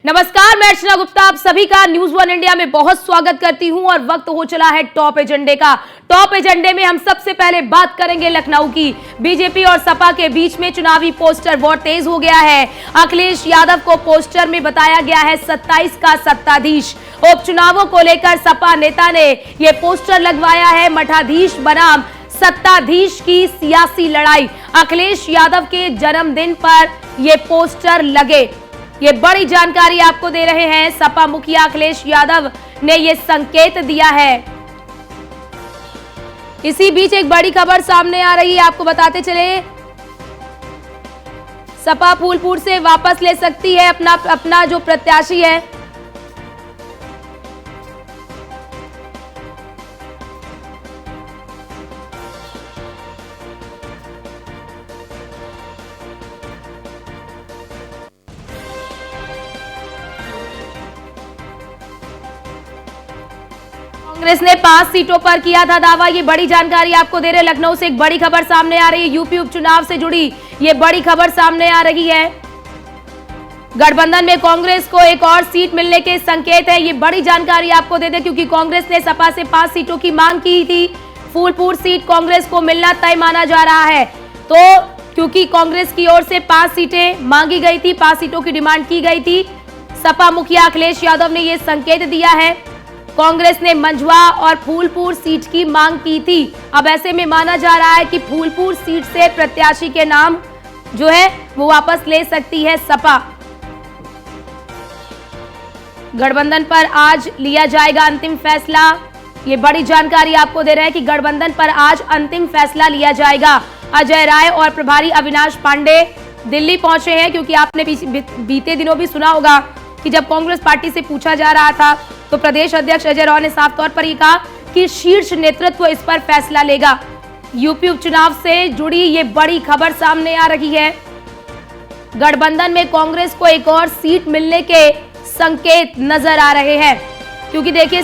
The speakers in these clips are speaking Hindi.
नमस्कार, मैं अर्चना गुप्ता आप सभी का न्यूज वन इंडिया में बहुत स्वागत करती हूं और वक्त हो चला है टॉप एजेंडे का। टॉप एजेंडे में हम सबसे पहले बात करेंगे लखनऊ की। बीजेपी और सपा के बीच में चुनावी पोस्टर वॉर तेज हो गया है। अखिलेश यादव को पोस्टर में बताया गया है 27 का सत्ताधीश। उपचुनावों को लेकर सपा नेता ने यह पोस्टर लगवाया है मठाधीश बनाम सत्ताधीश की सियासी लड़ाई। अखिलेश यादव के जन्मदिन पर यह पोस्टर लगे, ये बड़ी जानकारी आपको दे रहे हैं। सपा मुखिया अखिलेश यादव ने ये संकेत दिया है। इसी बीच एक बड़ी खबर सामने आ रही है, आपको बताते चले। सपा फूलपुर से वापस ले सकती है अपना जो प्रत्याशी है। कांग्रेस ने 5 सीटों पर किया था दावा, ये बड़ी जानकारी आपको दे रहे। लखनऊ से एक बड़ी खबर सामने आ रही है। यूपी उपचुनाव से जुड़ी ये बड़ी खबर सामने आ रही है। गठबंधन में कांग्रेस को एक और सीट मिलने के संकेत है, ये बड़ी जानकारी आपको दे दे, क्योंकि कांग्रेस ने सपा से 5 सीटों की मांग की थी। फूलपुर सीट कांग्रेस को मिलना तय माना जा रहा है। तो क्योंकि कांग्रेस की ओर से 5 सीटें मांगी गई थी, 5 सीटों की डिमांड की गई थी, सपा मुखिया अखिलेश यादव ने यह संकेत दिया है। कांग्रेस ने मंझवा और फूलपुर सीट की मांग की थी। अब ऐसे में माना जा रहा है कि फूलपुर सीट से प्रत्याशी के नाम जो है वो वापस ले सकती है सपा। गठबंधन पर आज लिया जाएगा अंतिम फैसला, ये बड़ी जानकारी आपको दे रहे हैं कि गठबंधन पर आज अंतिम फैसला लिया जाएगा। अजय राय और प्रभारी अविनाश पांडे दिल्ली पहुंचे हैं, क्योंकि आपने बीते दिनों भी सुना होगा कि जब कांग्रेस पार्टी से पूछा जा रहा था तो प्रदेश अध्यक्ष अजय राय ने साफ तौर पर यह कहा कि शीर्ष नेतृत्व इस पर फैसला लेगा। यूपी उपचुनाव से जुड़ी ये बड़ी खबर सामने आ रही है। गठबंधन में कांग्रेस को एक और सीट मिलने के संकेत नजर आ रहे हैं, क्योंकि देखिए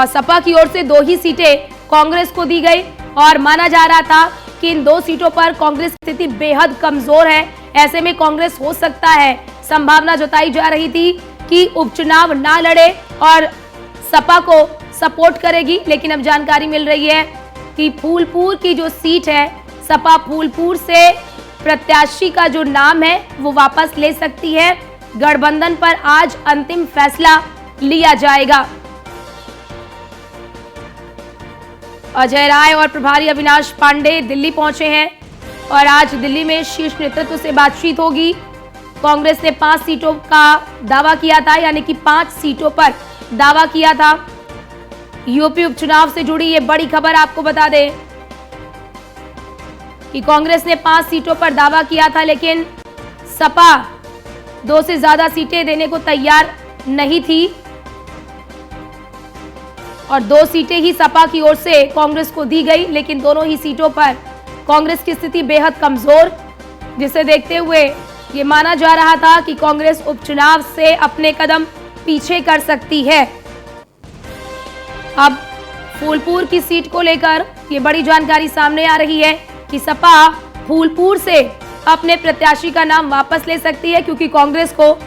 सपा की ओर से 2 ही सीटें कांग्रेस को दी गई और माना जा रहा था कि इन 2 सीटों पर कांग्रेस की स्थिति बेहद कमजोर है। ऐसे में कांग्रेस हो सकता है, संभावना जताई जा रही थी कि उपचुनाव ना लड़े और सपा को सपोर्ट करेगी, लेकिन अब जानकारी मिल रही है कि फूलपुर की जो सीट है, सपा फूलपुर से प्रत्याशी का जो नाम है वो वापस ले सकती है। गठबंधन पर आज अंतिम फैसला लिया जाएगा। अजय राय और प्रभारी अविनाश पांडे दिल्ली पहुंचे हैं और आज दिल्ली में शीर्ष नेतृत्व से बातचीत होगी। कांग्रेस ने 5 सीटों का दावा किया था, यानी कि 5 सीटों पर दावा किया था। यूपी उपचुनाव से जुड़ी ये बड़ी खबर आपको बता दें कि कांग्रेस ने 5 सीटों पर दावा किया था, लेकिन सपा 2 से ज्यादा सीटें देने को तैयार नहीं थी और 2 सीटें ही सपा की ओर से कांग्रेस को दी गई, लेकिन दोनों ही सीटों पर कांग्रेस की स्थिति बेहद कमजोर, जिसे देखते हुए ये माना जा रहा था कि कांग्रेस उपचुनाव से अपने कदम पीछे कर सकती है। अब फूलपुर की सीट को लेकर ये बड़ी जानकारी सामने आ रही है कि सपा फूलपुर से अपने प्रत्याशी का नाम वापस ले सकती है, क्योंकि कांग्रेस को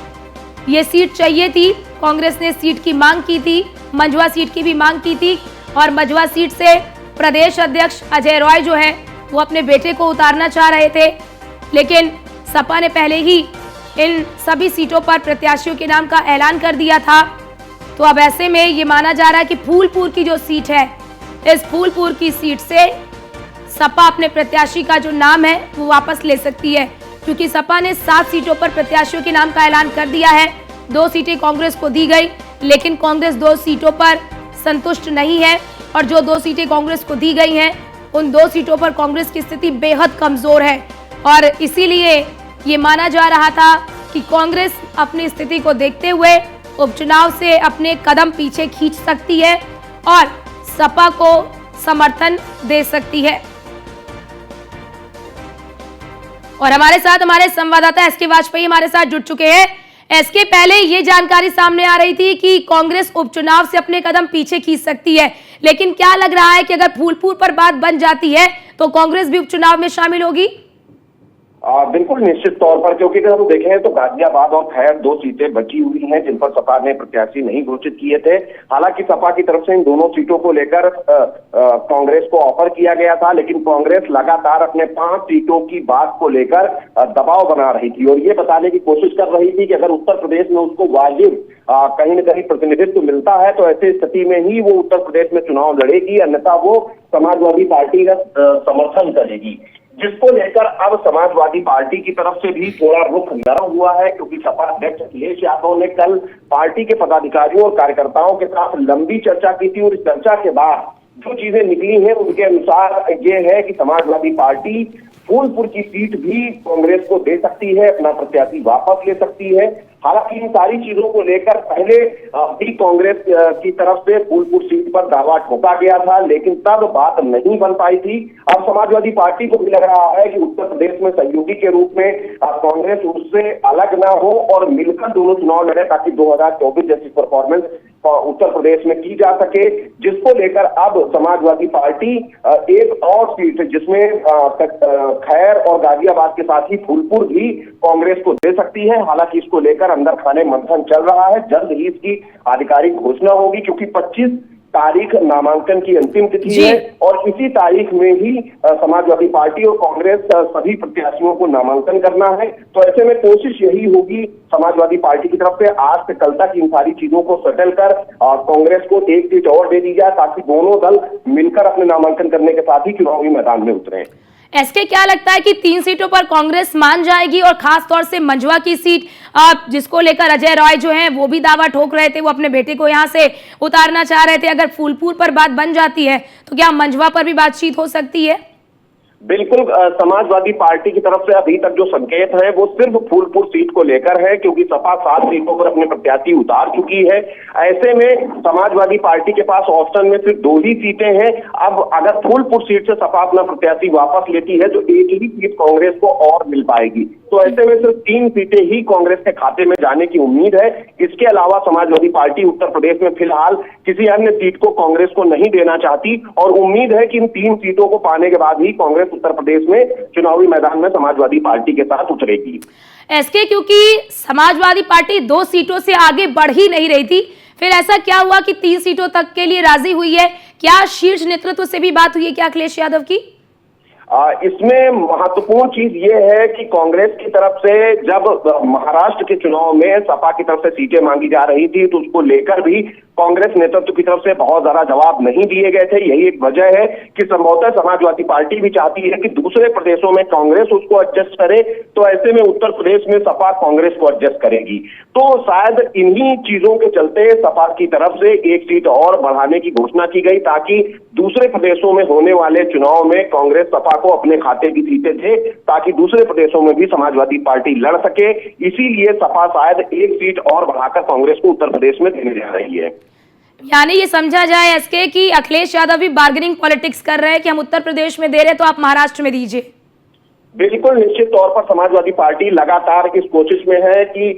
ये सीट चाहिए थी। कांग्रेस ने सीट की मांग की थी, मंझवा सीट की भी मांग की थी और मंझवा सीट से प्रदेश अध्यक्ष अजय राय जो है वो अपने बेटे को उतारना चाह रहे थे, लेकिन सपा ने पहले ही इन सभी सीटों पर प्रत्याशियों के नाम का ऐलान कर दिया था। तो अब ऐसे में ये माना जा रहा है कि फूलपुर की जो सीट है, इस फूलपुर की सीट से सपा अपने प्रत्याशी का जो नाम है वो वापस ले सकती है, क्योंकि सपा ने 7 सीटों पर प्रत्याशियों के नाम का ऐलान कर दिया है। 2 सीटें कांग्रेस को दी गई, लेकिन कांग्रेस 2 सीटों पर संतुष्ट नहीं है और जो 2 सीटें कांग्रेस को दी गई हैं उन 2 सीटों पर कांग्रेस की स्थिति बेहद कमजोर है और इसीलिए ये माना जा रहा था कि कांग्रेस अपनी स्थिति को देखते हुए उपचुनाव से अपने कदम पीछे खींच सकती है और सपा को समर्थन दे सकती है। और हमारे साथ हमारे संवाददाता एसके वाजपेयी हमारे साथ जुड़ चुके हैं। एसके, पहले ये जानकारी सामने आ रही थी कि कांग्रेस उपचुनाव से अपने कदम पीछे खींच सकती है, लेकिन क्या लग रहा है कि अगर फूलपुर पर बात बन जाती है तो कांग्रेस भी उपचुनाव में शामिल होगी? बिल्कुल निश्चित तौर पर, क्योंकि अगर हम देखें तो गाजियाबाद और खैर 2 सीटें बची हुई हैं जिन पर सपा ने प्रत्याशी नहीं घोषित किए थे। हालांकि सपा की तरफ से इन दोनों सीटों को लेकर कांग्रेस को ऑफर किया गया था, लेकिन कांग्रेस लगातार अपने 5 सीटों की बात को लेकर दबाव बना रही थी और ये बताने की कोशिश कर रही थी कि अगर उत्तर प्रदेश में उसको वाजिब कहीं न कहीं प्रतिनिधित्व मिलता है तो ऐसी स्थिति में ही वो उत्तर प्रदेश में चुनाव लड़ेगी, अन्यथा वो समाजवादी पार्टी का समर्थन करेगी। जिसको लेकर अब समाजवादी पार्टी की तरफ से भी थोड़ा रुख नरम हुआ है, क्योंकि सपा अध्यक्ष अखिलेश यादव ने कल पार्टी के पदाधिकारियों और कार्यकर्ताओं के साथ लंबी चर्चा की थी और इस चर्चा के बाद जो चीजें निकली हैं उनके अनुसार ये है कि समाजवादी पार्टी फूलपुर की सीट भी कांग्रेस को दे सकती है, अपना प्रत्याशी वापस ले सकती है। हालांकि इन सारी चीजों को लेकर पहले भी कांग्रेस की तरफ से फूलपुर सीट पर दावा ठोका गया था, लेकिन तब बात नहीं बन पाई थी। अब समाजवादी पार्टी को भी लग रहा है कि उत्तर प्रदेश में सहयोगी के रूप में कांग्रेस उससे अलग ना हो और मिलकर दोनों चुनाव लड़े, ताकि 2024 जैसी परफॉर्मेंस उत्तर प्रदेश में की जा सके। जिसको लेकर अब समाजवादी पार्टी एक और सीट जिसमें खैर और गाजियाबाद के साथ ही फूलपुर भी कांग्रेस को दे सकती है। हालांकि इसको लेकर अंदर खाने मंथन चल रहा है, जल्द ही इसकी आधिकारिक घोषणा होगी, क्योंकि 25 तारीख नामांकन की अंतिम तिथि है और इसी तारीख में ही समाजवादी पार्टी और कांग्रेस सभी प्रत्याशियों को नामांकन करना है। तो ऐसे में कोशिश यही होगी समाजवादी पार्टी की तरफ से आज से कल तक इन सारी चीजों को सेटल कर कांग्रेस को एक सीट और दे दी जाए, ताकि दोनों दल मिलकर अपने नामांकन करने के साथ ही चुनावी मैदान में उतरे। एसके, क्या लगता है कि 3 सीटों पर कांग्रेस मान जाएगी, और खास तौर से मंझवा की सीट जिसको लेकर अजय रॉय जो हैं वो भी दावा ठोक रहे थे, वो अपने बेटे को यहां से उतारना चाह रहे थे। अगर फूलपुर पर बात बन जाती है तो क्या मंझवा पर भी बातचीत हो सकती है? बिल्कुल, समाजवादी पार्टी की तरफ से अभी तक जो संकेत है वो सिर्फ फूलपुर सीट को लेकर है, क्योंकि सपा 7 सीटों पर अपने प्रत्याशी उतार चुकी है। ऐसे में समाजवादी पार्टी के पास ऑप्शन में सिर्फ 2 ही सीटें हैं। अब अगर फूलपुर सीट से सपा अपना प्रत्याशी वापस लेती है तो एक ही सीट कांग्रेस को और मिल पाएगी। तो ऐसे में सिर्फ 3 सीटें ही कांग्रेस के खाते में जाने की उम्मीद है। इसके अलावा समाजवादी पार्टी उत्तर प्रदेश में फिलहाल किसी अन्य सीट को कांग्रेस को नहीं देना चाहती और उम्मीद है कि इन 3 सीटों को पाने के बाद ही कांग्रेस उत्तर प्रदेश में चुनावी मैदान में समाजवादी पार्टी के साथ उतरेगी। एसके, क्योंकि समाजवादी पार्टी 2 सीटों से आगे बढ़ ही नहीं रही थी, फिर ऐसा क्या हुआ कि 3 सीटों तक के लिए राजी हुई है? क्या शीर्ष नेतृत्व से भी बात हुई है क्या अखिलेश यादव की? इसमें महत्वपूर्ण चीज ये है कि कांग्रेस की तरफ से जब महाराष्ट्र के चुनाव में सपा की तरफ से सीटें मांगी जा रही थी तो उसको लेकर भी कांग्रेस नेतृत्व की तरफ से बहुत ज्यादा जवाब नहीं दिए गए थे। यही एक वजह है कि संभवतः समाजवादी पार्टी भी चाहती है कि दूसरे प्रदेशों में कांग्रेस उसको एडजस्ट करे, तो ऐसे में उत्तर प्रदेश में सपा कांग्रेस को एडजस्ट करेगी। तो शायद इन्हीं चीजों के चलते सपा की तरफ से एक सीट और बढ़ाने की घोषणा की गई, ताकि दूसरे प्रदेशों में होने वाले चुनाव में कांग्रेस सपा को अपने खाते की सीटें दे, ताकि दूसरे प्रदेशों में भी समाजवादी पार्टी लड़ सके। इसीलिए सपा शायद एक सीट और बढ़ाकर कांग्रेस को उत्तर प्रदेश में देने जा रही है। यानी ये समझा जाए एसके कि अखिलेश यादव भी बार्गेनिंग पॉलिटिक्स कर रहे हैं कि हम उत्तर प्रदेश में दे रहे हैं तो आप महाराष्ट्र में दीजिए। बिल्कुल निश्चित तौर पर समाजवादी पार्टी लगातार इस कोशिश में है कि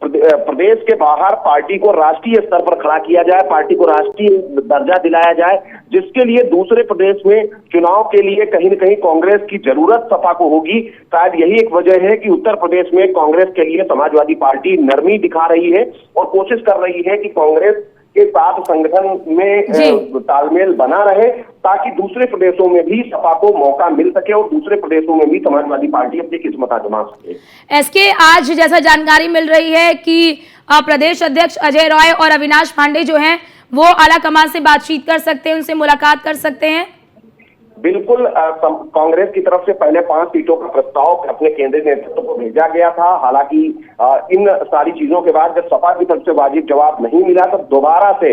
प्रदेश के बाहर पार्टी को राष्ट्रीय स्तर पर खड़ा किया जाए, पार्टी को राष्ट्रीय दर्जा दिलाया जाए, जिसके लिए दूसरे प्रदेश में चुनाव के लिए कहीं न कहीं कांग्रेस की जरूरत सपा को होगी। शायद यही एक वजह है कि उत्तर प्रदेश में कांग्रेस के लिए समाजवादी पार्टी नरमी दिखा रही है और कोशिश कर रही है कि कांग्रेस के साथ संगठन में तालमेल बना रहे, ताकि दूसरे प्रदेशों में भी सपा को मौका मिल सके और दूसरे प्रदेशों में भी समाजवादी पार्टी अपनी किस्मत आजमा सके। एसके, आज जैसा जानकारी मिल रही है कि प्रदेश अध्यक्ष अजय रॉय और अविनाश पांडे जो हैं वो आला कमान से बातचीत कर सकते हैं, उनसे मुलाकात कर सकते हैं। बिल्कुल, कांग्रेस की तरफ से पहले 5 सीटों का प्रस्ताव अपने केंद्रीय नेतृत्व को भेजा गया था। हालांकि इन सारी चीजों के बाद जब सपा की तरफ से वाजिब जवाब नहीं मिला तब दोबारा से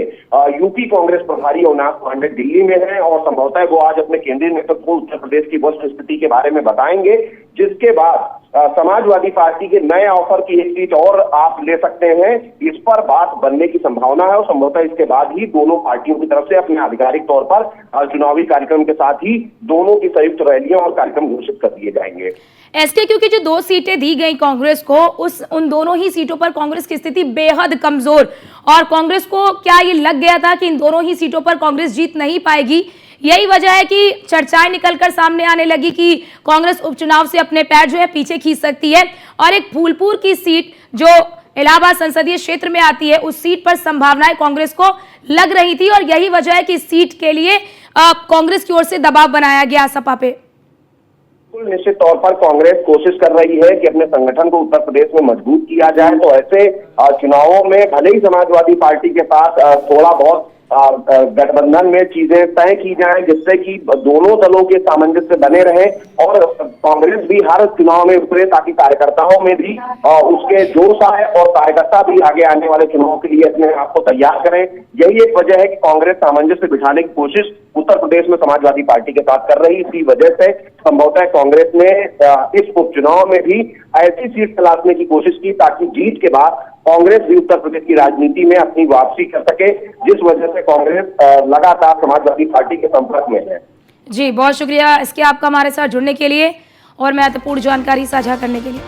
यूपी कांग्रेस प्रभारी अविनाश पांडे दिल्ली में हैं और संभवतः वो आज अपने केंद्रीय नेतृत्व को उत्तर प्रदेश की वस्तु स्थिति के बारे में बताएंगे, जिसके बाद समाजवादी पार्टी के नए ऑफर की एक सीट और आप ले सकते हैं, इस पर बात बनने की संभावना है और संभवतः इसके बाद ही दोनों पार्टियों की तरफ से अपने आधिकारिक तौर पर चुनावी कार्यक्रम के साथ ही दोनों की संयुक्त रैलियां और कार्यक्रम घोषित कर दिए जाएंगे। एसके, क्योंकि जो 2 सीटें दी गई कांग्रेस को, उन दोनों ही सीटों पर कांग्रेस की स्थिति बेहद कमजोर, और कांग्रेस को क्या ये लग गया था कि इन दोनों ही सीटों पर कांग्रेस जीत नहीं पाएगी, यही वजह है कि चर्चाएं निकलकर सामने आने लगी कि कांग्रेस उपचुनाव से अपने पैर जो है पीछे खींच सकती है और एक फूलपुर की सीट जो इलाहाबाद संसदीय क्षेत्र में आती है उस सीट पर संभावनाएं कांग्रेस को लग रही थी और यही वजह है कि इस सीट के लिए कांग्रेस की ओर से दबाव बनाया गया सपा पे। निश्चित तौर पर कांग्रेस कोशिश कर रही है कि अपने संगठन को उत्तर प्रदेश में मजबूत किया जाए, तो ऐसे चुनावों में भले ही समाजवादी पार्टी के साथ थोड़ा बहुत गठबंधन में चीजें तय की जाएं जिससे कि दोनों दलों के सामंजस्य बने रहे और कांग्रेस भी हर चुनाव में उतरे ताकि कार्यकर्ताओं में भी उसके जोश आए और कार्यकर्ता भी आगे आने वाले चुनाव के लिए अपने आप को तैयार करें। यही एक वजह है कि कांग्रेस सामंजस्य बिठाने की कोशिश उत्तर प्रदेश में समाजवादी पार्टी के साथ कर रही। इसी वजह से संभवतः कांग्रेस ने इस उपचुनाव में भी ऐसी सीट तलाशने की कोशिश की ताकि जीत के बाद कांग्रेस भी उत्तर प्रदेश की राजनीति में अपनी वापसी कर सके, जिस वजह से कांग्रेस लगातार समाजवादी पार्टी के संपर्क में है। जी बहुत शुक्रिया इसके आपका हमारे साथ जुड़ने के लिए और महत्वपूर्ण जानकारी साझा करने के लिए।